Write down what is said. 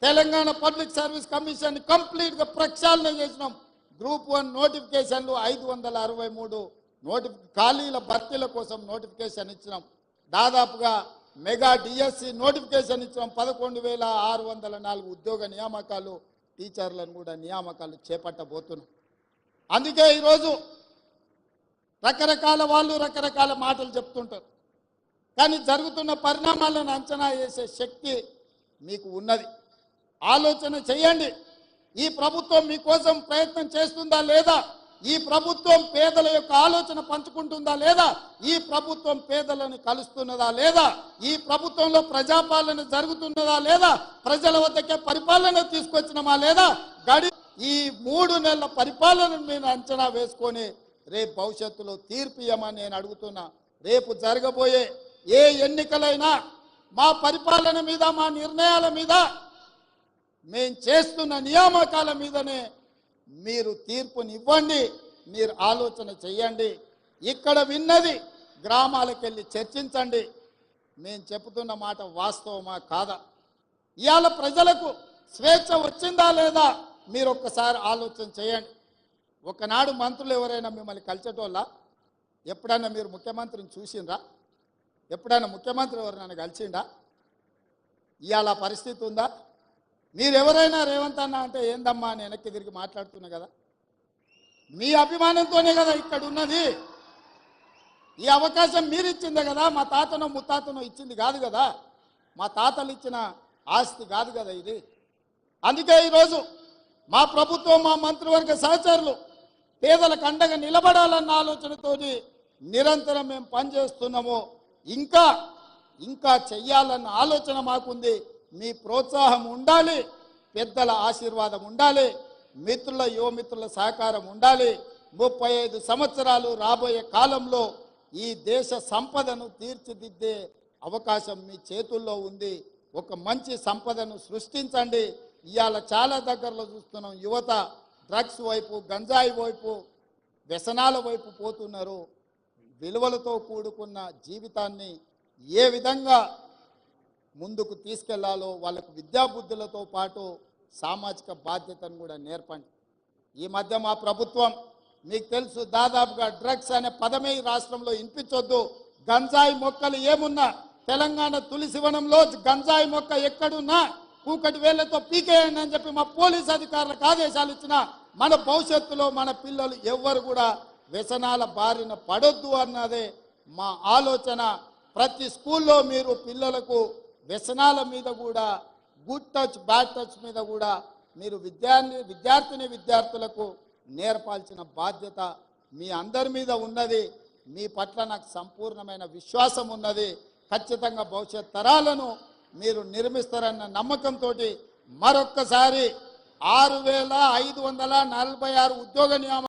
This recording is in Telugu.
తెలంగాణ పబ్లిక్ సర్వీస్ కమిషన్ కంప్లీట్గా ప్రక్షాళన చేసినాం. గ్రూప్ 1 నోటిఫికేషన్లు 563 ఖాళీల భర్తీల కోసం నోటిఫికేషన్ ఇచ్చినాం. దాదాపుగా మెగా డిఎస్సి నోటిఫికేషన్ ఇచ్చినాం. 11,604 ఉద్యోగ నియామకాలు, టీచర్లను కూడా నియామకాలు చేపట్టబోతున్నాం. అందుకే ఈరోజు రకరకాల వాళ్ళు రకరకాల మాటలు చెప్తుంటారు. కానీ జరుగుతున్న పరిణామాలను అంచనా వేసే శక్తి మీకు ఉన్నది. ఆలోచన చేయండి. ఈ ప్రభుత్వం మీకోసం ప్రయత్నం చేస్తుందా లేదా? ఈ ప్రభుత్వం పేదల యొక్క ఆలోచన పంచుకుంటుందా లేదా? ఈ ప్రభుత్వం పేదలను కలుస్తున్నదా లేదా? ఈ ప్రభుత్వంలో ప్రజాపాలన జరుగుతున్నదా లేదా? ప్రజల వద్దకే పరిపాలన తీసుకొచ్చినమా లేదా? ఈ 3 నెలల పరిపాలనను మీరు అంచనా వేసుకొని రేపు భవిష్యత్తులో తీర్పు ఇవ్వమని నేను అడుగుతున్నా. రేపు జరగబోయే ఏ ఎన్నికలైనా మా పరిపాలన మీద, మా నిర్ణయాల మీద, మేము చేస్తున్న నియామకాల మీదనే మీరు తీర్పునివ్వండి. మీరు ఆలోచన చేయండి. ఇక్కడ విన్నది గ్రామాలకు వెళ్ళి చర్చించండి. మేము చెబుతున్న మాట వాస్తవమా కాదా? ఇవాళ ప్రజలకు స్వేచ్ఛ వచ్చిందా లేదా? మీరు ఒక్కసారి ఆలోచన చేయండి. ఒకనాడు మంత్రులు ఎవరైనా మిమ్మల్ని కలిసేటోళ్ళ? ఎప్పుడైనా మీరు ముఖ్యమంత్రిని చూసిండ్రా? ఎప్పుడైనా ముఖ్యమంత్రి ఎవరైనా కలిసిండా? ఇవాళ పరిస్థితి ఉందా? మీరు ఎవరైనా రేవంత్ అన్న అంటే ఏందమ్మా అని వెనక్కి తిరిగి మాట్లాడుతున్నా కదా. మీ అభిమానంతోనే కదా ఇక్కడ ఉన్నది. ఈ అవకాశం మీరు ఇచ్చిందే కదా. మా తాతనో ముత్తాతనో ఇచ్చింది కాదు కదా. మా తాతలు ఇచ్చిన ఆస్తి కాదు కదా ఇది. అందుకే ఈరోజు మా ప్రభుత్వం, మా మంత్రివర్గ సహచరులు పేదలకు అండగా నిలబడాలన్న ఆలోచనతో నిరంతరం మేము పనిచేస్తున్నాము. ఇంకా చెయ్యాలన్న ఆలోచన మాకుంది. మీ ప్రోత్సాహం ఉండాలి, పెద్దల ఆశీర్వాదం ఉండాలి, మిత్రుల యువమిత్రుల సహకారం ఉండాలి. 35 సంవత్సరాలు రాబోయే కాలంలో ఈ దేశ సంపదను తీర్చిదిద్దే అవకాశం మీ చేతుల్లో ఉంది. ఒక మంచి సంపదను సృష్టించండి. ఇవాళ చాలా దగ్గరలో చూస్తున్నాం, యువత డ్రగ్స్ వైపు, గంజాయి వైపు, వ్యసనాల వైపు పోతున్నారు. విలువలతో కూడుకున్న జీవితాన్ని ఏ విధంగా ముందుకు తీసుకెళ్లాలో వాళ్ళకు విద్యాబుద్ధులతో పాటు సామాజిక బాధ్యతను కూడా నేర్పండి. ఈ మధ్య మా ప్రభుత్వం మీకు తెలుసు, దాదాపుగా డ్రగ్స్ అనే పదమే ఈ రాష్ట్రంలో వినిపించొద్దు. గంజాయి మొక్కలు ఏమున్నా తెలంగాణ తులసివనంలో గంజాయి మొక్క ఎక్కడున్నా కూకటి వేళ్లతో పీకేయండి అని చెప్పి మా పోలీస్ అధికారులకు ఆదేశాలు ఇచ్చిన మన భవిష్యత్తులో మన పిల్లలు ఎవ్వరు కూడా వ్యసనాల బారిన పడొద్దు అన్నదే మా ఆలోచన. ప్రతి స్కూల్లో మీరు పిల్లలకు వ్యసనాల మీద కూడా, గుడ్ టచ్ బ్యాడ్ టచ్ మీద కూడా మీరు విద్యార్థులకు నేర్పాల్సిన బాధ్యత మీ అందరి మీద ఉన్నది. మీ పట్ల నాకు సంపూర్ణమైన విశ్వాసం ఉన్నది. ఖచ్చితంగా భవిష్యత్ తరాలను మీరు నిర్మిస్తారన్న నమ్మకంతో మరొక్కసారి 6,546 ఉద్యోగ నియామకాలు